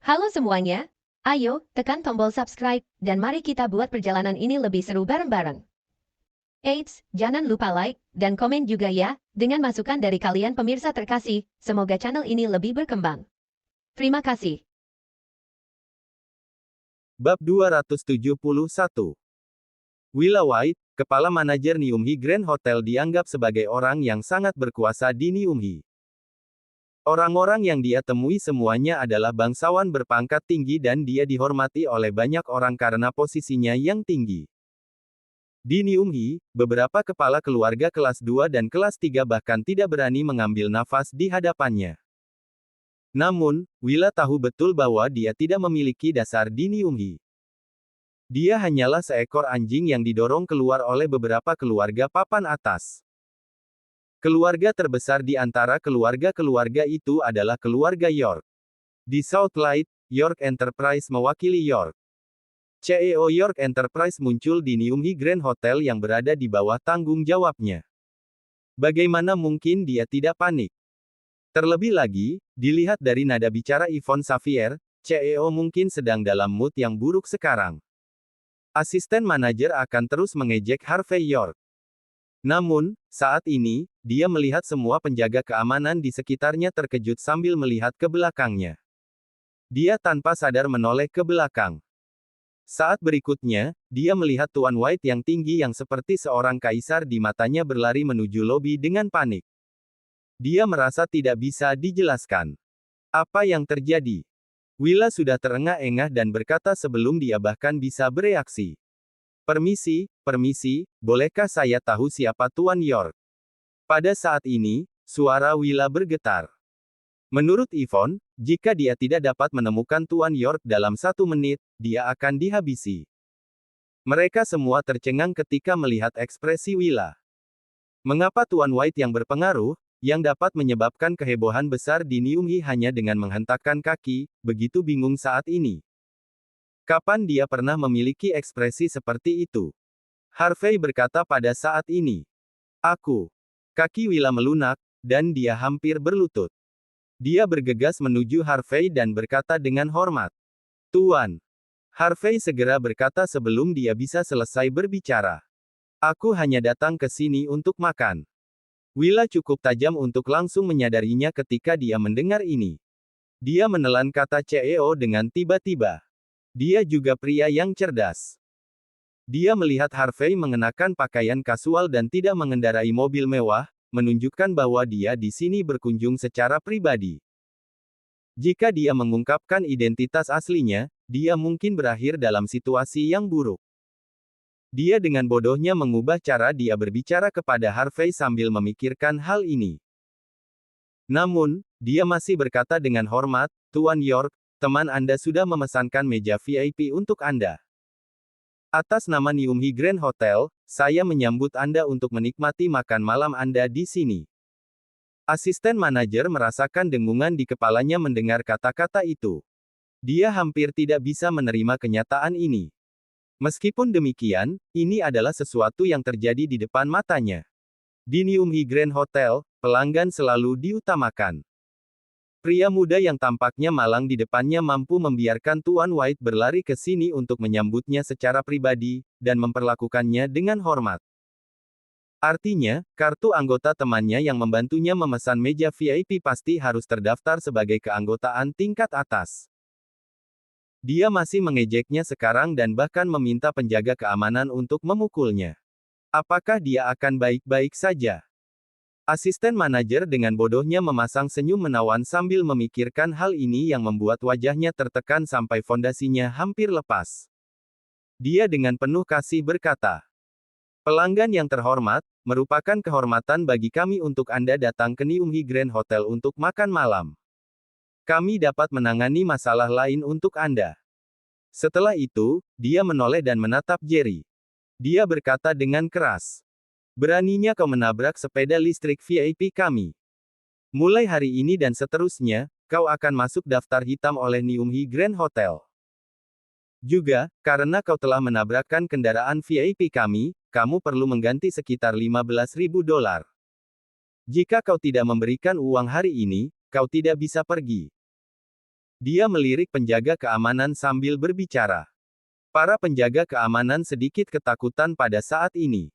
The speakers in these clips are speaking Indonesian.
Halo semuanya, ayo tekan tombol subscribe dan mari kita buat perjalanan ini lebih seru bareng-bareng. Eits, jangan lupa like dan komen juga ya, dengan masukan dari kalian pemirsa terkasih, semoga channel ini lebih berkembang. Terima kasih. Bab 271. Willa White, kepala manajer Niumhi Grand Hotel dianggap sebagai orang yang sangat berkuasa di Niumhi. Orang-orang yang dia temui semuanya adalah bangsawan berpangkat tinggi dan dia dihormati oleh banyak orang karena posisinya yang tinggi. Di Niumhi, beberapa kepala keluarga kelas 2 dan kelas 3 bahkan tidak berani mengambil nafas di hadapannya. Namun, Willa tahu betul bahwa dia tidak memiliki dasar di Niumhi. Dia hanyalah seekor anjing yang didorong keluar oleh beberapa keluarga papan atas. Keluarga terbesar di antara keluarga-keluarga itu adalah keluarga York. Di Southlight, York Enterprise mewakili York. CEO York Enterprise muncul di Niumhi Grand Hotel yang berada di bawah tanggung jawabnya. Bagaimana mungkin dia tidak panik? Terlebih lagi, dilihat dari nada bicara Yvonne Xavier, CEO mungkin sedang dalam mood yang buruk sekarang. Asisten manajer akan terus mengejek Harvey York. Namun, saat ini, dia melihat semua penjaga keamanan di sekitarnya terkejut sambil melihat ke belakangnya. Dia tanpa sadar menoleh ke belakang. Saat berikutnya, dia melihat Tuan White yang tinggi yang seperti seorang kaisar di matanya berlari menuju lobi dengan panik. Dia merasa tidak bisa dijelaskan. Apa yang terjadi? Willa sudah terengah-engah dan berkata sebelum dia bahkan bisa bereaksi. Permisi, bolehkah saya tahu siapa Tuan York? Pada saat ini, suara Willa bergetar. Menurut Yvonne, jika dia tidak dapat menemukan Tuan York dalam 1 menit, dia akan dihabisi. Mereka semua tercengang ketika melihat ekspresi Willa. Mengapa Tuan White yang berpengaruh, yang dapat menyebabkan kehebohan besar di Niumhi hanya dengan menghentakkan kaki, begitu bingung saat ini? Kapan dia pernah memiliki ekspresi seperti itu? Harvey berkata pada saat ini. Aku. Kaki Willa melunak, dan dia hampir berlutut. Dia bergegas menuju Harvey dan berkata dengan hormat. Tuan. Harvey segera berkata sebelum dia bisa selesai berbicara. Aku hanya datang ke sini untuk makan. Willa cukup tajam untuk langsung menyadarinya ketika dia mendengar ini. Dia menelan kata CEO dengan tiba-tiba. Dia juga pria yang cerdas. Dia melihat Harvey mengenakan pakaian kasual dan tidak mengendarai mobil mewah, menunjukkan bahwa dia di sini berkunjung secara pribadi. Jika dia mengungkapkan identitas aslinya, dia mungkin berakhir dalam situasi yang buruk. Dia dengan bodohnya mengubah cara dia berbicara kepada Harvey sambil memikirkan hal ini. Namun, dia masih berkata dengan hormat, Tuan York, teman Anda sudah memesankan meja VIP untuk Anda. Atas nama Niumhi Grand Hotel, saya menyambut Anda untuk menikmati makan malam Anda di sini. Asisten manajer merasakan dengungan di kepalanya mendengar kata-kata itu. Dia hampir tidak bisa menerima kenyataan ini. Meskipun demikian, ini adalah sesuatu yang terjadi di depan matanya. Di Niumhi Grand Hotel, pelanggan selalu diutamakan. Pria muda yang tampaknya malang di depannya mampu membiarkan Tuan White berlari ke sini untuk menyambutnya secara pribadi, dan memperlakukannya dengan hormat. Artinya, kartu anggota temannya yang membantunya memesan meja VIP pasti harus terdaftar sebagai keanggotaan tingkat atas. Dia masih mengejeknya sekarang dan bahkan meminta penjaga keamanan untuk memukulnya. Apakah dia akan baik-baik saja? Asisten manajer dengan bodohnya memasang senyum menawan sambil memikirkan hal ini yang membuat wajahnya tertekan sampai fondasinya hampir lepas. Dia dengan penuh kasih berkata, pelanggan yang terhormat, merupakan kehormatan bagi kami untuk Anda datang ke Niumhi Grand Hotel untuk makan malam. Kami dapat menangani masalah lain untuk Anda. Setelah itu, dia menoleh dan menatap Jerry. Dia berkata dengan keras. Beraninya kau menabrak sepeda listrik VIP kami. Mulai hari ini dan seterusnya, kau akan masuk daftar hitam oleh Niumhi Grand Hotel. Juga, karena kau telah menabrakkan kendaraan VIP kami, kamu perlu mengganti sekitar $15.000. Jika kau tidak memberikan uang hari ini, kau tidak bisa pergi. Dia melirik penjaga keamanan sambil berbicara. Para penjaga keamanan sedikit ketakutan pada saat ini.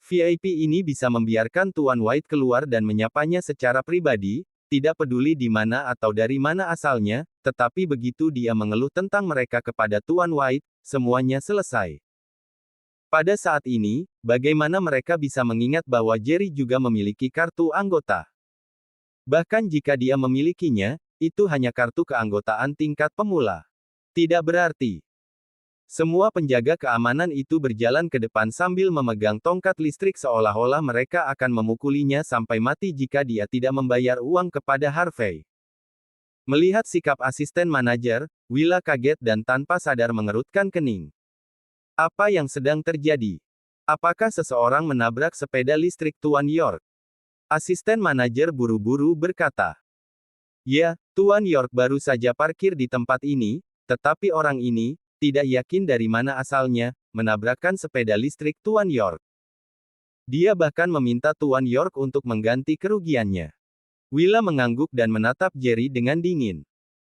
VIP ini bisa membiarkan Tuan White keluar dan menyapanya secara pribadi, tidak peduli di mana atau dari mana asalnya, tetapi begitu dia mengeluh tentang mereka kepada Tuan White, semuanya selesai. Pada saat ini, bagaimana mereka bisa mengingat bahwa Jerry juga memiliki kartu anggota? Bahkan jika dia memilikinya, itu hanya kartu keanggotaan tingkat pemula. Tidak berarti. Semua penjaga keamanan itu berjalan ke depan sambil memegang tongkat listrik seolah-olah mereka akan memukulinya sampai mati jika dia tidak membayar uang kepada Harvey. Melihat sikap asisten manajer, Willa kaget dan tanpa sadar mengerutkan kening. Apa yang sedang terjadi? Apakah seseorang menabrak sepeda listrik Tuan York? Asisten manajer buru-buru berkata. Ya, Tuan York baru saja parkir di tempat ini, tetapi orang ini, tidak yakin dari mana asalnya, menabrakkan sepeda listrik Tuan York. Dia bahkan meminta Tuan York untuk mengganti kerugiannya. Willa mengangguk dan menatap Jerry dengan dingin.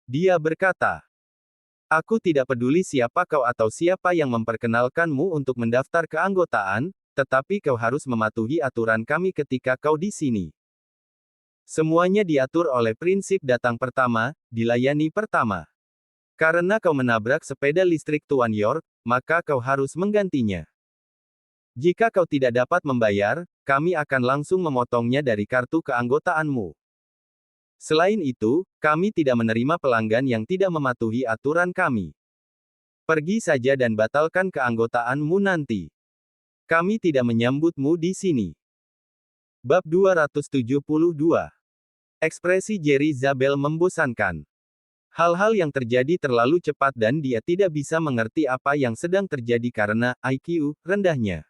Dia berkata, aku tidak peduli siapa kau atau siapa yang memperkenalkanmu untuk mendaftar keanggotaan, tetapi kau harus mematuhi aturan kami ketika kau di sini. Semuanya diatur oleh prinsip datang pertama, dilayani pertama. Karena kau menabrak sepeda listrik Tuan York, maka kau harus menggantinya. Jika kau tidak dapat membayar, kami akan langsung memotongnya dari kartu keanggotaanmu. Selain itu, kami tidak menerima pelanggan yang tidak mematuhi aturan kami. Pergi saja dan batalkan keanggotaanmu nanti. Kami tidak menyambutmu di sini. Bab 272. Ekspresi Jerry Zabel membosankan. Hal-hal yang terjadi terlalu cepat dan dia tidak bisa mengerti apa yang sedang terjadi karena IQ rendahnya.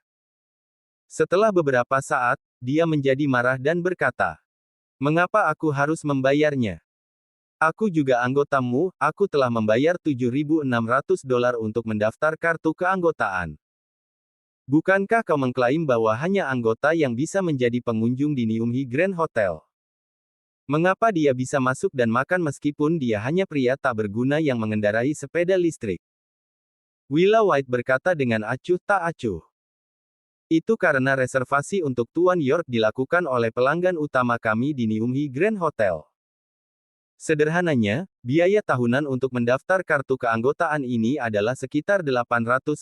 Setelah beberapa saat, dia menjadi marah dan berkata, mengapa aku harus membayarnya? Aku juga anggotamu, aku telah membayar $7.600 untuk mendaftar kartu keanggotaan. Bukankah kau mengklaim bahwa hanya anggota yang bisa menjadi pengunjung di Nyumhi Grand Hotel? Mengapa dia bisa masuk dan makan meskipun dia hanya pria tak berguna yang mengendarai sepeda listrik? Willa White berkata dengan acuh tak acuh. Itu karena reservasi untuk Tuan York dilakukan oleh pelanggan utama kami di Nyumhi Grand Hotel. Sederhananya, biaya tahunan untuk mendaftar kartu keanggotaan ini adalah sekitar $800.000.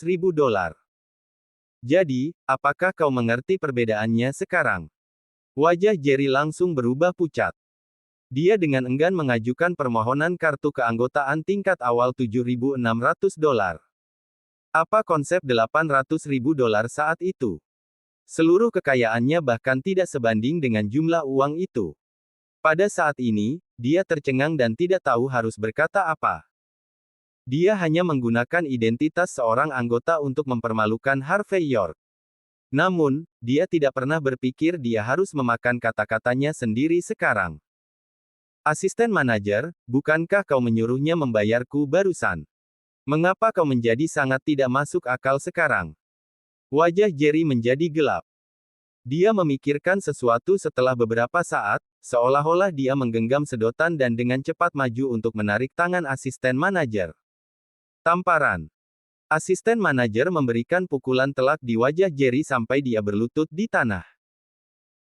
Jadi, apakah kau mengerti perbedaannya sekarang? Wajah Jerry langsung berubah pucat. Dia dengan enggan mengajukan permohonan kartu keanggotaan tingkat awal $7.600. Apa konsep $800.000 saat itu? Seluruh kekayaannya bahkan tidak sebanding dengan jumlah uang itu. Pada saat ini, dia tercengang dan tidak tahu harus berkata apa. Dia hanya menggunakan identitas seorang anggota untuk mempermalukan Harvey York. Namun, dia tidak pernah berpikir dia harus memakan kata-katanya sendiri sekarang. Asisten manajer, bukankah kau menyuruhnya membayarku barusan? Mengapa kau menjadi sangat tidak masuk akal sekarang? Wajah Jerry menjadi gelap. Dia memikirkan sesuatu setelah beberapa saat, seolah-olah dia menggenggam sedotan dan dengan cepat maju untuk menarik tangan asisten manajer. Tamparan. Asisten manajer memberikan pukulan telak di wajah Jerry sampai dia berlutut di tanah.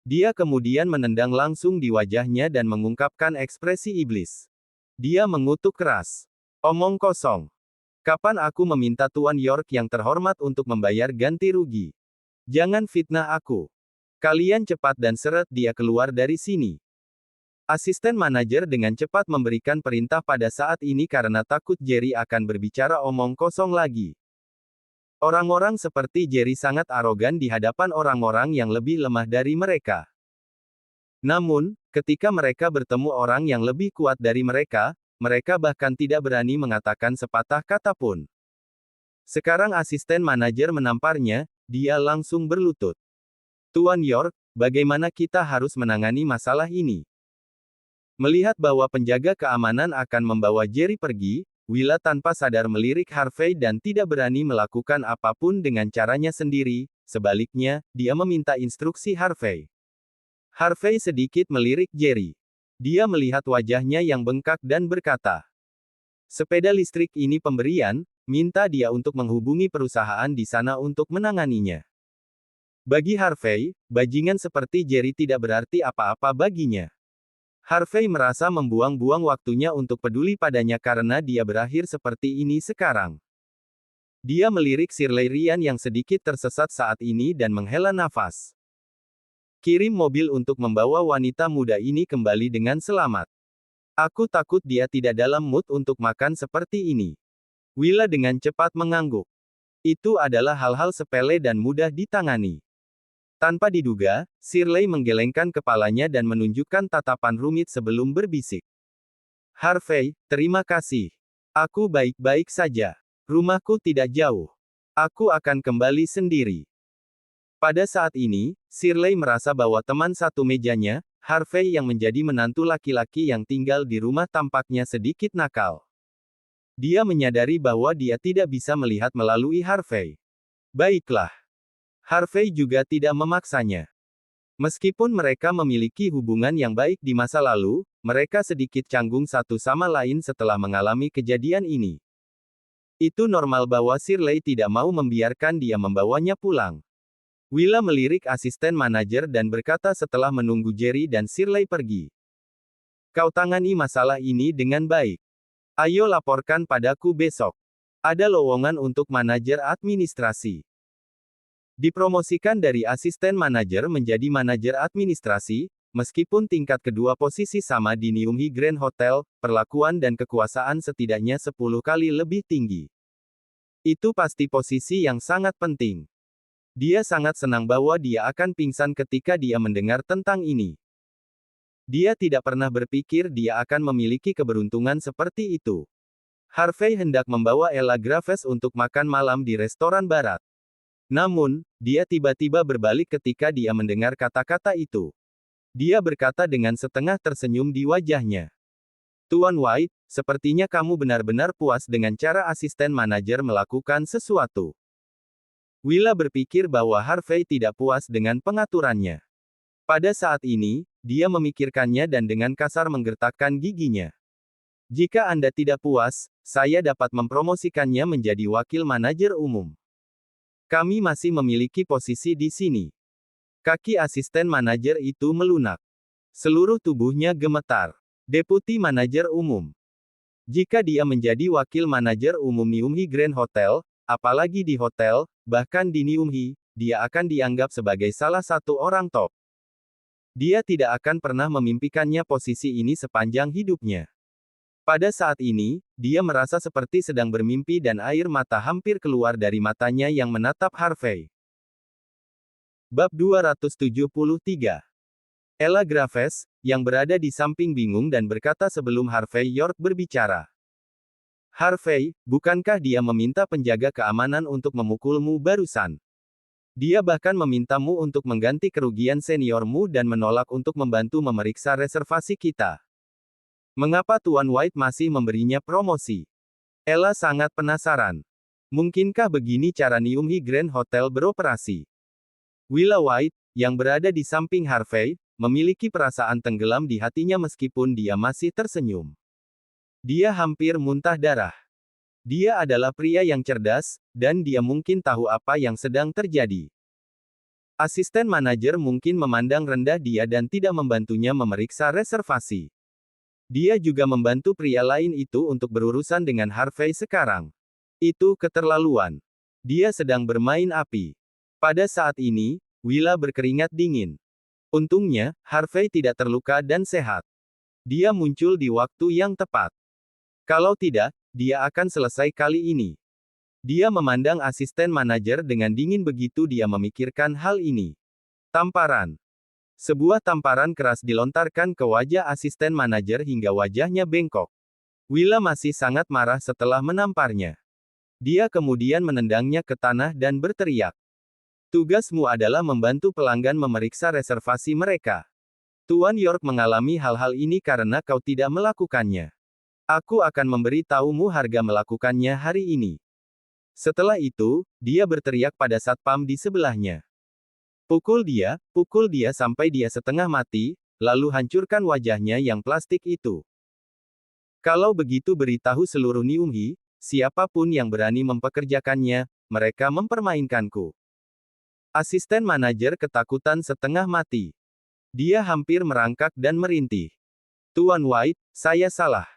Dia kemudian menendang langsung di wajahnya dan mengungkapkan ekspresi iblis. Dia mengutuk keras. Omong kosong. Kapan aku meminta Tuan York yang terhormat untuk membayar ganti rugi? Jangan fitnah aku. Kalian cepat dan seret dia keluar dari sini. Asisten manajer dengan cepat memberikan perintah pada saat ini karena takut Jerry akan berbicara omong kosong lagi. Orang-orang seperti Jerry sangat arogan di hadapan orang-orang yang lebih lemah dari mereka. Namun, ketika mereka bertemu orang yang lebih kuat dari mereka, mereka bahkan tidak berani mengatakan sepatah kata pun. Sekarang asisten manajer menamparnya, dia langsung berlutut. Tuan York, bagaimana kita harus menangani masalah ini? Melihat bahwa penjaga keamanan akan membawa Jerry pergi, Willa tanpa sadar melirik Harvey dan tidak berani melakukan apapun dengan caranya sendiri, sebaliknya, dia meminta instruksi Harvey. Harvey sedikit melirik Jerry. Dia melihat wajahnya yang bengkak dan berkata, sepeda listrik ini pemberian, minta dia untuk menghubungi perusahaan di sana untuk menanganinya. Bagi Harvey, bajingan seperti Jerry tidak berarti apa-apa baginya. Harvey merasa membuang-buang waktunya untuk peduli padanya karena dia berakhir seperti ini sekarang. Dia melirik Shirley Ryan yang sedikit tersesat saat ini dan menghela nafas. Kirim mobil untuk membawa wanita muda ini kembali dengan selamat. Aku takut dia tidak dalam mood untuk makan seperti ini. Willa dengan cepat mengangguk. Itu adalah hal-hal sepele dan mudah ditangani. Tanpa diduga, Shirley menggelengkan kepalanya dan menunjukkan tatapan rumit sebelum berbisik. Harvey, terima kasih. Aku baik-baik saja. Rumahku tidak jauh. Aku akan kembali sendiri. Pada saat ini, Shirley merasa bahwa teman satu mejanya, Harvey yang menjadi menantu laki-laki yang tinggal di rumah tampaknya sedikit nakal. Dia menyadari bahwa dia tidak bisa melihat melalui Harvey. Baiklah. Harvey juga tidak memaksanya. Meskipun mereka memiliki hubungan yang baik di masa lalu, mereka sedikit canggung satu sama lain setelah mengalami kejadian ini. Itu normal bahwa Shirley tidak mau membiarkan dia membawanya pulang. Willa melirik asisten manajer dan berkata setelah menunggu Jerry dan Shirley pergi. Kau tangani masalah ini dengan baik. Ayo laporkan padaku besok. Ada lowongan untuk manajer administrasi. Dipromosikan dari asisten manajer menjadi manajer administrasi, meskipun tingkat kedua posisi sama di Nyumhi Grand Hotel, perlakuan dan kekuasaan setidaknya 10 kali lebih tinggi. Itu pasti posisi yang sangat penting. Dia sangat senang bahwa dia akan pingsan ketika dia mendengar tentang ini. Dia tidak pernah berpikir dia akan memiliki keberuntungan seperti itu. Harvey hendak membawa Ella Graves untuk makan malam di restoran barat. Namun, dia tiba-tiba berbalik ketika dia mendengar kata-kata itu. Dia berkata dengan setengah tersenyum di wajahnya. Tuan White, sepertinya kamu benar-benar puas dengan cara asisten manajer melakukan sesuatu. Willa berpikir bahwa Harvey tidak puas dengan pengaturannya. Pada saat ini, dia memikirkannya dan dengan kasar menggertakkan giginya. Jika Anda tidak puas, saya dapat mempromosikannya menjadi wakil manajer umum. Kami masih memiliki posisi di sini. Kaki asisten manajer itu melunak. Seluruh tubuhnya gemetar. Deputi manajer umum. Jika dia menjadi wakil manajer umum Nyumhi Grand Hotel, apalagi di hotel, bahkan di Nyumhi, dia akan dianggap sebagai salah satu orang top. Dia tidak akan pernah memimpikannya posisi ini sepanjang hidupnya. Pada saat ini, dia merasa seperti sedang bermimpi dan air mata hampir keluar dari matanya yang menatap Harvey. Bab 273. Ella Graves, yang berada di samping bingung dan berkata sebelum Harvey York berbicara. Harvey, bukankah dia meminta penjaga keamanan untuk memukulmu barusan? Dia bahkan memintamu untuk mengganti kerugian seniormu dan menolak untuk membantu memeriksa reservasi kita. Mengapa Tuan White masih memberinya promosi? Ella sangat penasaran. Mungkinkah begini cara Nyumhi Grand Hotel beroperasi? Willa White, yang berada di samping Harvey, memiliki perasaan tenggelam di hatinya meskipun dia masih tersenyum. Dia hampir muntah darah. Dia adalah pria yang cerdas, dan dia mungkin tahu apa yang sedang terjadi. Asisten manajer mungkin memandang rendah dia dan tidak membantunya memeriksa reservasi. Dia juga membantu pria lain itu untuk berurusan dengan Harvey sekarang. Itu keterlaluan. Dia sedang bermain api. Pada saat ini, Willa berkeringat dingin. Untungnya, Harvey tidak terluka dan sehat. Dia muncul di waktu yang tepat. Kalau tidak, dia akan selesai kali ini. Dia memandang asisten manajer dengan dingin begitu dia memikirkan hal ini. Tamparan. Sebuah tamparan keras dilontarkan ke wajah asisten manajer hingga wajahnya bengkok. Willa masih sangat marah setelah menamparnya. Dia kemudian menendangnya ke tanah dan berteriak. Tugasmu adalah membantu pelanggan memeriksa reservasi mereka. Tuan York mengalami hal-hal ini karena kau tidak melakukannya. Aku akan memberi tahumu harga melakukannya hari ini. Setelah itu, dia berteriak pada satpam di sebelahnya. Pukul dia sampai dia setengah mati, lalu hancurkan wajahnya yang plastik itu. Kalau begitu beritahu seluruh Niumhi, siapapun yang berani mempekerjakannya, mereka mempermainkanku. Asisten manajer ketakutan setengah mati. Dia hampir merangkak dan merintih. Tuan White, saya salah.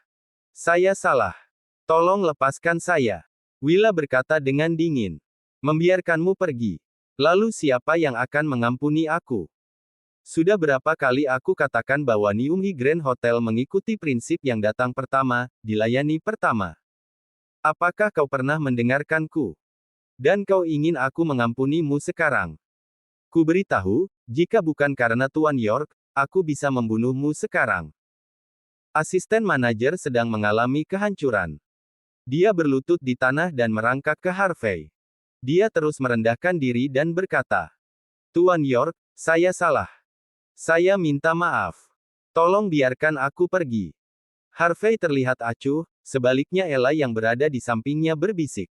Saya salah. Tolong lepaskan saya. Willa berkata dengan dingin. Membiarkanmu pergi. Lalu siapa yang akan mengampuni aku? Sudah berapa kali aku katakan bahwa Niumhi Grand Hotel mengikuti prinsip yang datang pertama, dilayani pertama. Apakah kau pernah mendengarkanku? Dan kau ingin aku mengampunimu sekarang? Ku beritahu, jika bukan karena Tuan York, aku bisa membunuhmu sekarang. Asisten manajer sedang mengalami kehancuran. Dia berlutut di tanah dan merangkak ke Harvey. Dia terus merendahkan diri dan berkata, Tuan York, saya salah. Saya minta maaf. Tolong biarkan aku pergi. Harvey terlihat acuh, sebaliknya Ella yang berada di sampingnya berbisik.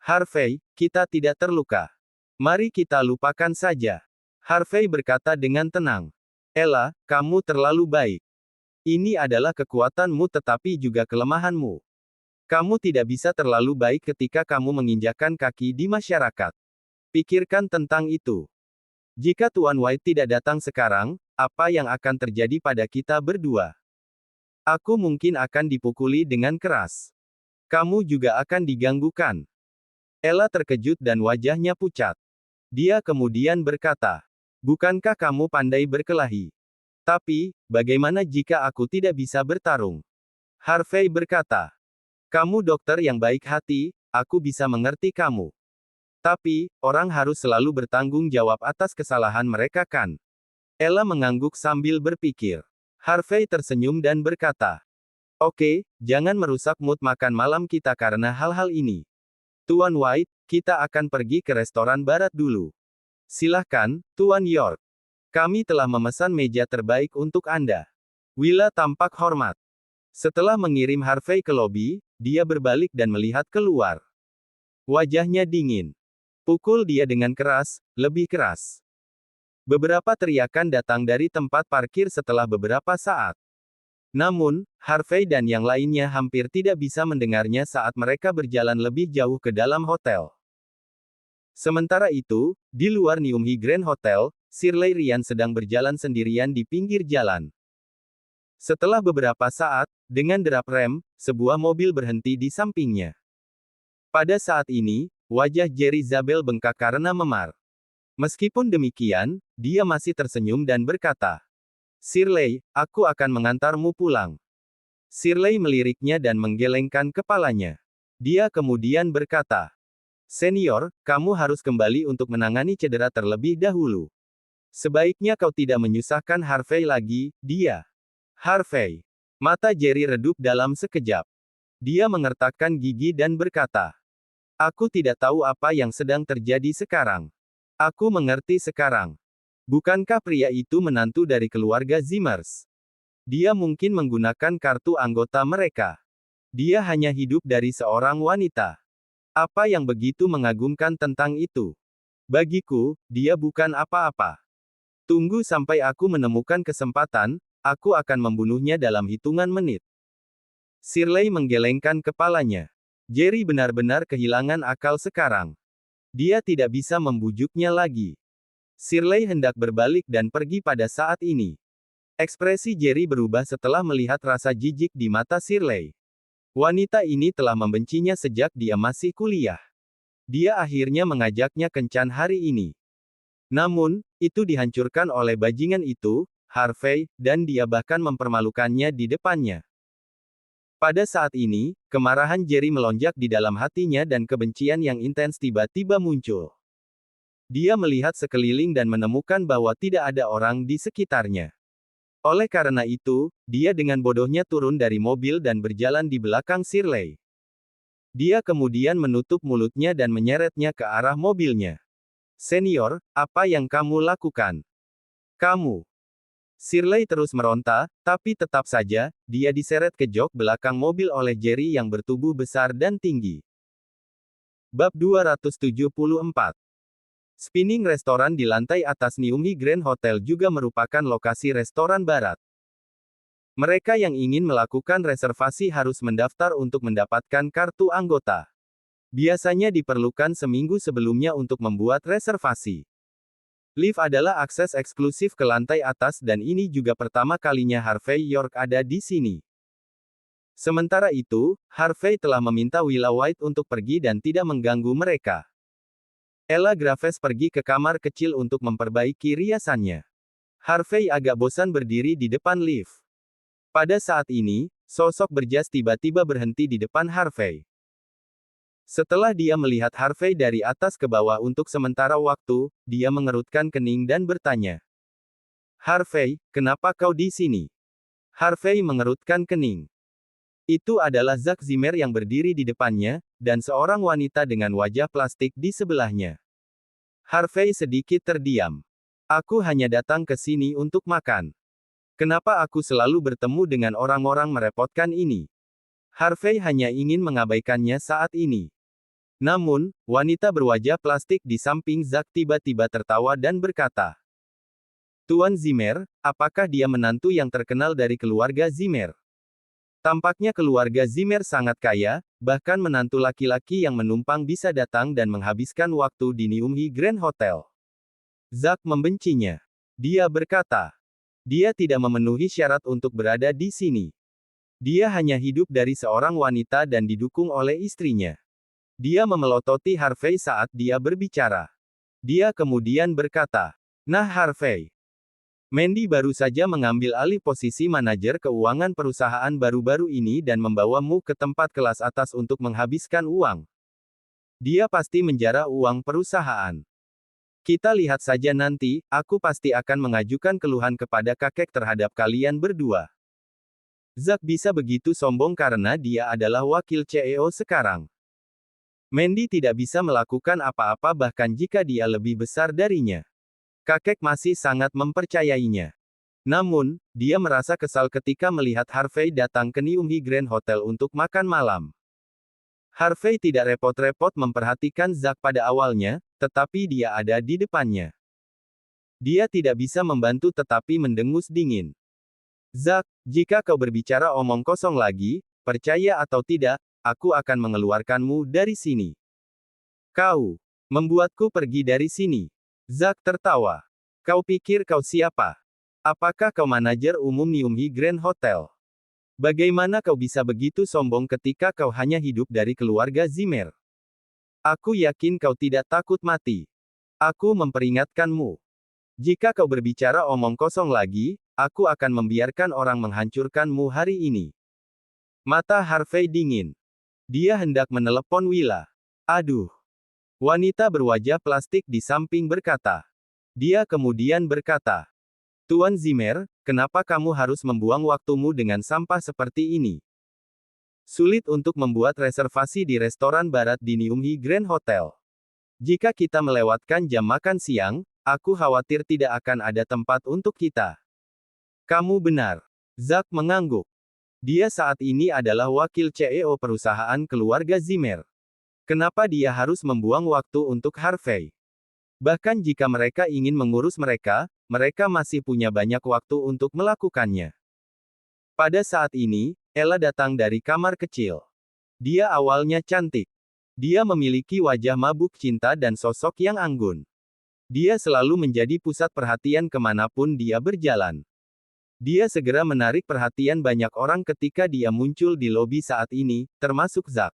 Harvey, kita tidak terluka. Mari kita lupakan saja. Harvey berkata dengan tenang. Ella, kamu terlalu baik. Ini adalah kekuatanmu tetapi juga kelemahanmu. Kamu tidak bisa terlalu baik ketika kamu menginjakkan kaki di masyarakat. Pikirkan tentang itu. Jika Tuan White tidak datang sekarang, apa yang akan terjadi pada kita berdua? Aku mungkin akan dipukuli dengan keras. Kamu juga akan diganggukan. Ella terkejut dan wajahnya pucat. Dia kemudian berkata, bukankah kamu pandai berkelahi? Tapi, bagaimana jika aku tidak bisa bertarung? Harvey berkata, kamu dokter yang baik hati, aku bisa mengerti kamu. Tapi, orang harus selalu bertanggung jawab atas kesalahan mereka kan? Ella mengangguk sambil berpikir. Harvey tersenyum dan berkata, oke, jangan merusak mood makan malam kita karena hal-hal ini. Tuan White, kita akan pergi ke restoran barat dulu. Silahkan, Tuan York. Kami telah memesan meja terbaik untuk Anda. Willa tampak hormat. Setelah mengirim Harvey ke lobi, dia berbalik dan melihat keluar. Wajahnya dingin. Pukul dia dengan keras, lebih keras. Beberapa teriakan datang dari tempat parkir setelah beberapa saat. Namun, Harvey dan yang lainnya hampir tidak bisa mendengarnya saat mereka berjalan lebih jauh ke dalam hotel. Sementara itu, di luar Niumhi Grand Hotel, Shirley Ryan sedang berjalan sendirian di pinggir jalan. Setelah beberapa saat, dengan derap rem, sebuah mobil berhenti di sampingnya. Pada saat ini, wajah Jerry Zabel bengkak karena memar. Meskipun demikian, dia masih tersenyum dan berkata, Shirley, aku akan mengantarmu pulang. Shirley meliriknya dan menggelengkan kepalanya. Dia kemudian berkata, Senior, kamu harus kembali untuk menangani cedera terlebih dahulu. Sebaiknya kau tidak menyusahkan Harvey lagi, dia. Harvey. Mata Jerry redup dalam sekejap. Dia mengertakkan gigi dan berkata, aku tidak tahu apa yang sedang terjadi sekarang. Aku mengerti sekarang. Bukankah pria itu menantu dari keluarga Zimmers? Dia mungkin menggunakan kartu anggota mereka. Dia hanya hidup dari seorang wanita. Apa yang begitu mengagumkan tentang itu? Bagiku, dia bukan apa-apa. Tunggu sampai aku menemukan kesempatan, aku akan membunuhnya dalam hitungan menit. Shirley menggelengkan kepalanya. Jerry benar-benar kehilangan akal sekarang. Dia tidak bisa membujuknya lagi. Shirley hendak berbalik dan pergi pada saat ini. Ekspresi Jerry berubah setelah melihat rasa jijik di mata Shirley. Wanita ini telah membencinya sejak dia masih kuliah. Dia akhirnya mengajaknya kencan hari ini. Namun, itu dihancurkan oleh bajingan itu, Harvey, dan dia bahkan mempermalukannya di depannya. Pada saat ini, kemarahan Jerry melonjak di dalam hatinya dan kebencian yang intens tiba-tiba muncul. Dia melihat sekeliling dan menemukan bahwa tidak ada orang di sekitarnya. Oleh karena itu, dia dengan bodohnya turun dari mobil dan berjalan di belakang Shirley. Dia kemudian menutup mulutnya dan menyeretnya ke arah mobilnya. Senior, apa yang kamu lakukan? Kamu. Shirley terus meronta, tapi tetap saja, dia diseret ke jok belakang mobil oleh Jerry yang bertubuh besar dan tinggi. Bab 274 Spinning restoran di lantai atas Niumhi Grand Hotel juga merupakan lokasi restoran barat. Mereka yang ingin melakukan reservasi harus mendaftar untuk mendapatkan kartu anggota. Biasanya diperlukan seminggu sebelumnya untuk membuat reservasi. Lift adalah akses eksklusif ke lantai atas dan ini juga pertama kalinya Harvey York ada di sini. Sementara itu, Harvey telah meminta Willa White untuk pergi dan tidak mengganggu mereka. Ella Graves pergi ke kamar kecil untuk memperbaiki riasannya. Harvey agak bosan berdiri di depan lift. Pada saat ini, sosok berjas tiba-tiba berhenti di depan Harvey. Setelah dia melihat Harvey dari atas ke bawah untuk sementara waktu, dia mengerutkan kening dan bertanya. Harvey, kenapa kau di sini? Harvey mengerutkan kening. Itu adalah Zack Zimmer yang berdiri di depannya, dan seorang wanita dengan wajah plastik di sebelahnya. Harvey sedikit terdiam. Aku hanya datang ke sini untuk makan. Kenapa aku selalu bertemu dengan orang-orang merepotkan ini? Harvey hanya ingin mengabaikannya saat ini. Namun, wanita berwajah plastik di samping Zack tiba-tiba tertawa dan berkata, Tuan Zimmer, apakah dia menantu yang terkenal dari keluarga Zimmer? Tampaknya keluarga Zimmer sangat kaya, bahkan menantu laki-laki yang menumpang bisa datang dan menghabiskan waktu di Niumhi Grand Hotel. Zack membencinya. Dia berkata, dia tidak memenuhi syarat untuk berada di sini. Dia hanya hidup dari seorang wanita dan didukung oleh istrinya. Dia memelototi Harvey saat dia berbicara. Dia kemudian berkata, Nah Harvey, Mandy baru saja mengambil alih posisi manajer keuangan perusahaan baru-baru ini dan membawamu ke tempat kelas atas untuk menghabiskan uang. Dia pasti menjara uang perusahaan. Kita lihat saja nanti, aku pasti akan mengajukan keluhan kepada kakek terhadap kalian berdua. Zack bisa begitu sombong karena dia adalah wakil CEO sekarang. Mandy tidak bisa melakukan apa-apa bahkan jika dia lebih besar darinya. Kakek masih sangat mempercayainya. Namun, dia merasa kesal ketika melihat Harvey datang ke Niumhi Grand Hotel untuk makan malam. Harvey tidak repot-repot memperhatikan Zack pada awalnya, tetapi dia ada di depannya. Dia tidak bisa membantu tetapi mendengus dingin. Zack, jika kau berbicara omong kosong lagi, percaya atau tidak, aku akan mengeluarkanmu dari sini. Kau membuatku pergi dari sini. Zack tertawa. Kau pikir kau siapa? Apakah kau manajer umum Niumhi Grand Hotel? Bagaimana kau bisa begitu sombong ketika kau hanya hidup dari keluarga Zimmer? Aku yakin kau tidak takut mati. Aku memperingatkanmu. Jika kau berbicara omong kosong lagi, aku akan membiarkan orang menghancurkanmu hari ini. Mata Harvey dingin. Dia hendak menelepon Willa. Aduh. Wanita berwajah plastik di samping berkata. Dia kemudian berkata, Tuan Zimmer, kenapa kamu harus membuang waktumu dengan sampah seperti ini? Sulit untuk membuat reservasi di restoran barat di Niumhi Grand Hotel. Jika kita melewatkan jam makan siang, aku khawatir tidak akan ada tempat untuk kita. Kamu benar. Zack mengangguk. Dia saat ini adalah wakil CEO perusahaan keluarga Zimmer. Kenapa dia harus membuang waktu untuk Harvey? Bahkan jika mereka ingin mengurus mereka, mereka masih punya banyak waktu untuk melakukannya. Pada saat ini, Ella datang dari kamar kecil. Dia awalnya cantik. Dia memiliki wajah mabuk cinta dan sosok yang anggun. Dia selalu menjadi pusat perhatian kemanapun dia berjalan. Dia segera menarik perhatian banyak orang ketika dia muncul di lobi saat ini, termasuk Zack.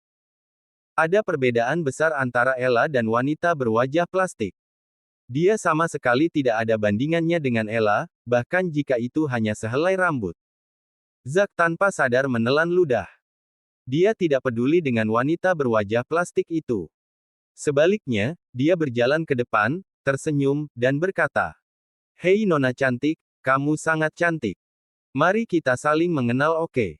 Ada perbedaan besar antara Ella dan wanita berwajah plastik. Dia sama sekali tidak ada bandingannya dengan Ella, bahkan jika itu hanya sehelai rambut. Zack tanpa sadar menelan ludah. Dia tidak peduli dengan wanita berwajah plastik itu. Sebaliknya, dia berjalan ke depan, tersenyum, dan berkata, Hei Nona cantik, kamu sangat cantik. Mari kita saling mengenal oke?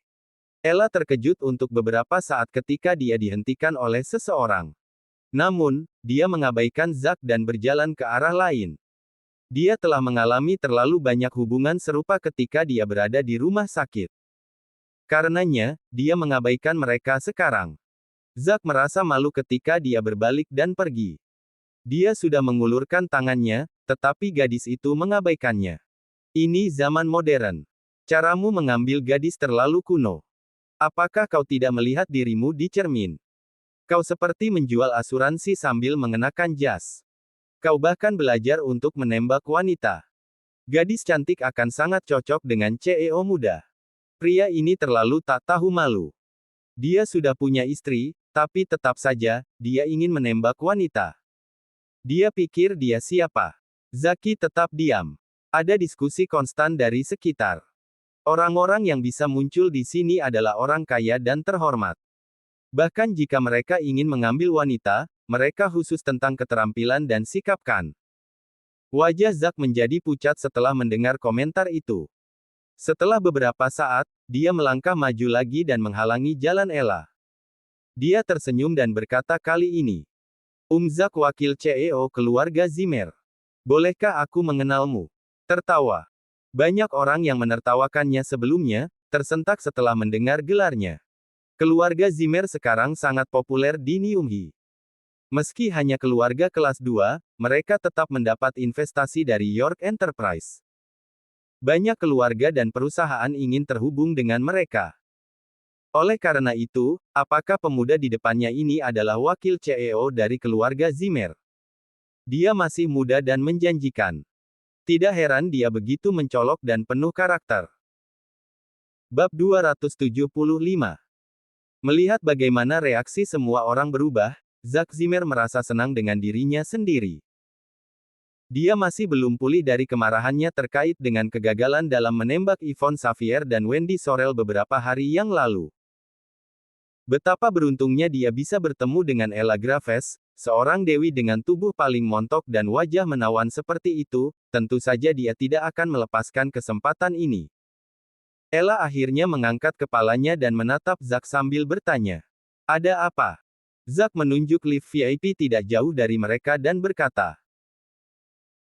Ella terkejut untuk beberapa saat ketika dia dihentikan oleh seseorang. Namun, dia mengabaikan Zack dan berjalan ke arah lain. Dia telah mengalami terlalu banyak hubungan serupa ketika dia berada di rumah sakit. Karenanya, dia mengabaikan mereka sekarang. Zack merasa malu ketika dia berbalik dan pergi. Dia sudah mengulurkan tangannya, tetapi gadis itu mengabaikannya. Ini zaman modern. Caramu mengambil gadis terlalu kuno. Apakah kau tidak melihat dirimu di cermin? Kau seperti menjual asuransi sambil mengenakan jas. Kau bahkan belajar untuk menembak wanita. Gadis cantik akan sangat cocok dengan CEO muda. Pria ini terlalu tak tahu malu. Dia sudah punya istri, tapi tetap saja, dia ingin menembak wanita. Dia pikir dia siapa? Zaki tetap diam. Ada diskusi konstan dari sekitar. Orang-orang yang bisa muncul di sini adalah orang kaya dan terhormat. Bahkan jika mereka ingin mengambil wanita, mereka khusus tentang keterampilan dan sikap Kan. Wajah Zak menjadi pucat setelah mendengar komentar itu. Setelah beberapa saat, dia melangkah maju lagi dan menghalangi jalan Ella. Dia tersenyum dan berkata kali ini. Zak wakil CEO keluarga Zimmer. Bolehkah aku mengenalmu? Tertawa. Banyak orang yang menertawakannya sebelumnya, tersentak setelah mendengar gelarnya. Keluarga Zimmer sekarang sangat populer di Nyumhi. Meski hanya keluarga kelas 2, mereka tetap mendapat investasi dari York Enterprise. Banyak keluarga dan perusahaan ingin terhubung dengan mereka. Oleh karena itu, apakah pemuda di depannya ini adalah wakil CEO dari keluarga Zimmer? Dia masih muda dan menjanjikan. Tidak heran dia begitu mencolok dan penuh karakter. Bab 275. Melihat bagaimana reaksi semua orang berubah, Zak Zimmer merasa senang dengan dirinya sendiri. Dia masih belum pulih dari kemarahannya terkait dengan kegagalan dalam menembak Yvonne Xavier dan Wendy Sorel beberapa hari yang lalu. Betapa beruntungnya dia bisa bertemu dengan Ella Graves, seorang dewi dengan tubuh paling montok dan wajah menawan seperti itu, tentu saja dia tidak akan melepaskan kesempatan ini. Ella akhirnya mengangkat kepalanya dan menatap Zak sambil bertanya. Ada apa? Zak menunjuk lift VIP tidak jauh dari mereka dan berkata.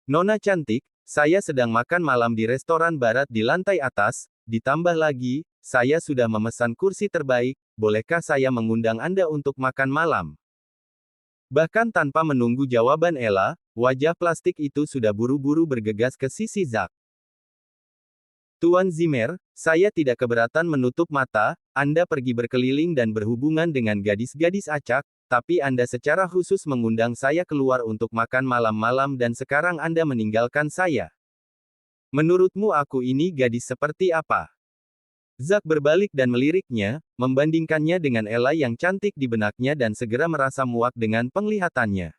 Nona cantik, saya sedang makan malam di restoran barat di lantai atas, ditambah lagi, saya sudah memesan kursi terbaik, bolehkah saya mengundang Anda untuk makan malam? Bahkan tanpa menunggu jawaban Ella, wajah plastik itu sudah buru-buru bergegas ke sisi Zak. Tuan Zimmer, saya tidak keberatan menutup mata, Anda pergi berkeliling dan berhubungan dengan gadis-gadis acak, tapi Anda secara khusus mengundang saya keluar untuk makan malam-malam dan sekarang Anda meninggalkan saya. Menurutmu aku ini gadis seperti apa? Zak berbalik dan meliriknya, membandingkannya dengan Ella yang cantik di benaknya dan segera merasa muak dengan penglihatannya.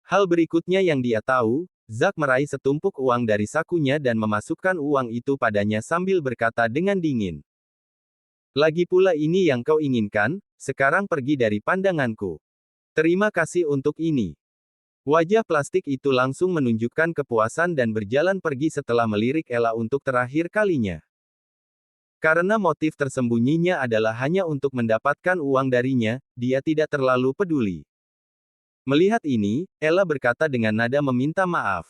Hal berikutnya yang dia tahu, Zak meraih setumpuk uang dari sakunya dan memasukkan uang itu padanya sambil berkata dengan dingin. Lagi pula ini yang kau inginkan, sekarang pergi dari pandanganku. Terima kasih untuk ini. Wajah plastik itu langsung menunjukkan kepuasan dan berjalan pergi setelah melirik Ella untuk terakhir kalinya. Karena motif tersembunyinya adalah hanya untuk mendapatkan uang darinya, dia tidak terlalu peduli. Melihat ini, Ella berkata dengan nada meminta maaf.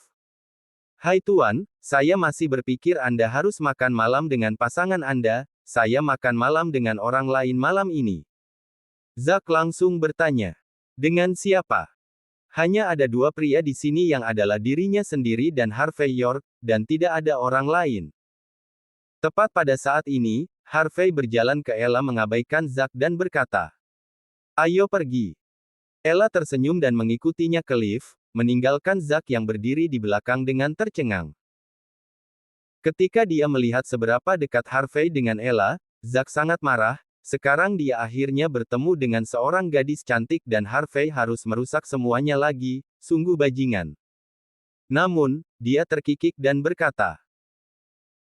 Hai Tuan, saya masih berpikir Anda harus makan malam dengan pasangan Anda, saya makan malam dengan orang lain malam ini. Zak langsung bertanya. Dengan siapa? Hanya ada dua pria di sini yang adalah dirinya sendiri dan Harvey York, dan tidak ada orang lain. Tepat pada saat ini, Harvey berjalan ke Ella mengabaikan Zak dan berkata. Ayo pergi. Ella tersenyum dan mengikutinya ke lift, meninggalkan Zak yang berdiri di belakang dengan tercengang. Ketika dia melihat seberapa dekat Harvey dengan Ella, Zak sangat marah, sekarang dia akhirnya bertemu dengan seorang gadis cantik dan Harvey harus merusak semuanya lagi, sungguh bajingan. Namun, dia terkikik dan berkata.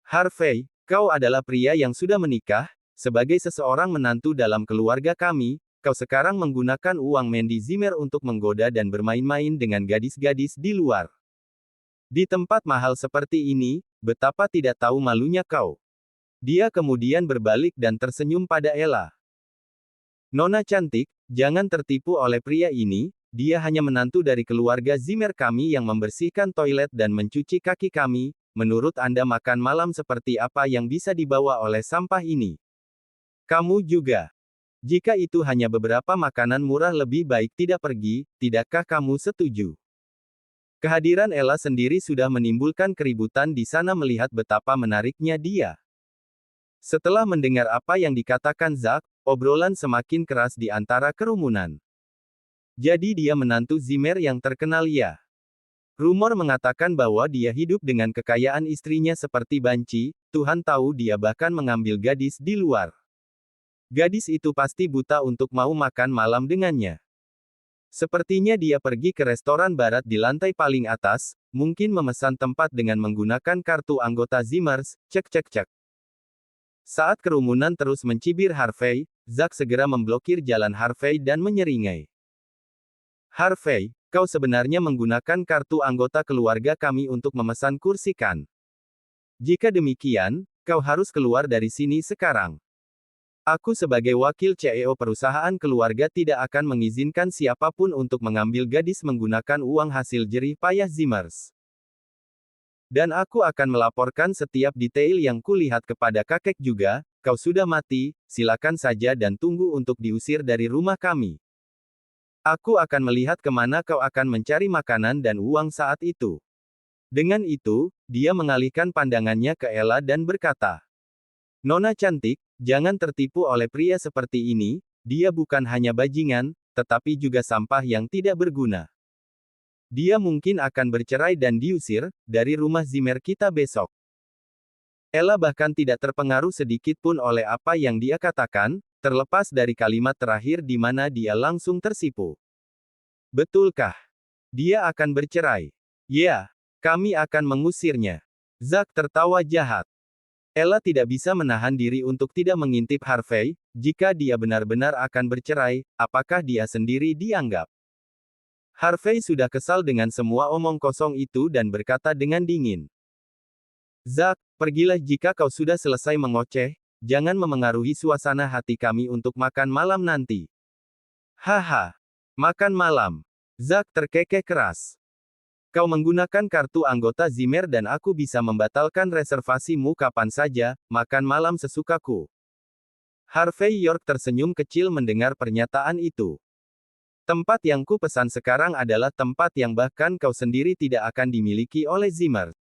Harvey, kau adalah pria yang sudah menikah, sebagai seseorang menantu dalam keluarga kami, kau sekarang menggunakan uang Mandy Zimmer untuk menggoda dan bermain-main dengan gadis-gadis di luar. Di tempat mahal seperti ini, betapa tidak tahu malunya kau. Dia kemudian berbalik dan tersenyum pada Ella. Nona cantik, jangan tertipu oleh pria ini, dia hanya menantu dari keluarga Zimmer kami yang membersihkan toilet dan mencuci kaki kami. Menurut Anda makan malam seperti apa yang bisa dibawa oleh sampah ini? Kamu juga. Jika itu hanya beberapa makanan murah lebih baik tidak pergi, tidakkah kamu setuju? Kehadiran Ella sendiri sudah menimbulkan keributan di sana melihat betapa menariknya dia. Setelah mendengar apa yang dikatakan Zack, obrolan semakin keras di antara kerumunan. Jadi dia menantu Zimmer yang terkenal ya. Rumor mengatakan bahwa dia hidup dengan kekayaan istrinya seperti banci, Tuhan tahu dia bahkan mengambil gadis di luar. Gadis itu pasti buta untuk mau makan malam dengannya. Sepertinya dia pergi ke restoran barat di lantai paling atas, mungkin memesan tempat dengan menggunakan kartu anggota Zimmers, cek. Saat kerumunan terus mencibir Harvey, Zack segera memblokir jalan Harvey dan menyeringai. Harvey, kau sebenarnya menggunakan kartu anggota keluarga kami untuk memesan kursi kan? Jika demikian, kau harus keluar dari sini sekarang. Aku sebagai wakil CEO perusahaan keluarga tidak akan mengizinkan siapapun untuk mengambil gadis menggunakan uang hasil jerih payah Zimmers. Dan aku akan melaporkan setiap detail yang kulihat kepada kakek juga, kau sudah mati, silakan saja dan tunggu untuk diusir dari rumah kami. Aku akan melihat kemana kau akan mencari makanan dan uang saat itu. Dengan itu, dia mengalihkan pandangannya ke Ella dan berkata, Nona cantik, jangan tertipu oleh pria seperti ini, dia bukan hanya bajingan, tetapi juga sampah yang tidak berguna. Dia mungkin akan bercerai dan diusir dari rumah Zimmer kita besok. Ella bahkan tidak terpengaruh sedikit pun oleh apa yang dia katakan, terlepas dari kalimat terakhir di mana dia langsung tersipu. Betulkah? Dia akan bercerai. Ya, kami akan mengusirnya. Zack tertawa jahat. Ella tidak bisa menahan diri untuk tidak mengintip Harvey, jika dia benar-benar akan bercerai, apakah dia sendiri dianggap? Harvey sudah kesal dengan semua omong kosong itu dan berkata dengan dingin. Zack, pergilah jika kau sudah selesai mengoceh, jangan memengaruhi suasana hati kami untuk makan malam nanti. Haha, makan malam. Zack terkekeh keras. Kau menggunakan kartu anggota Zimmer dan aku bisa membatalkan reservasimu kapan saja, makan malam sesukaku. Harvey York tersenyum kecil mendengar pernyataan itu. Tempat yang ku pesan sekarang adalah tempat yang bahkan kau sendiri tidak akan dimiliki oleh Zimmer.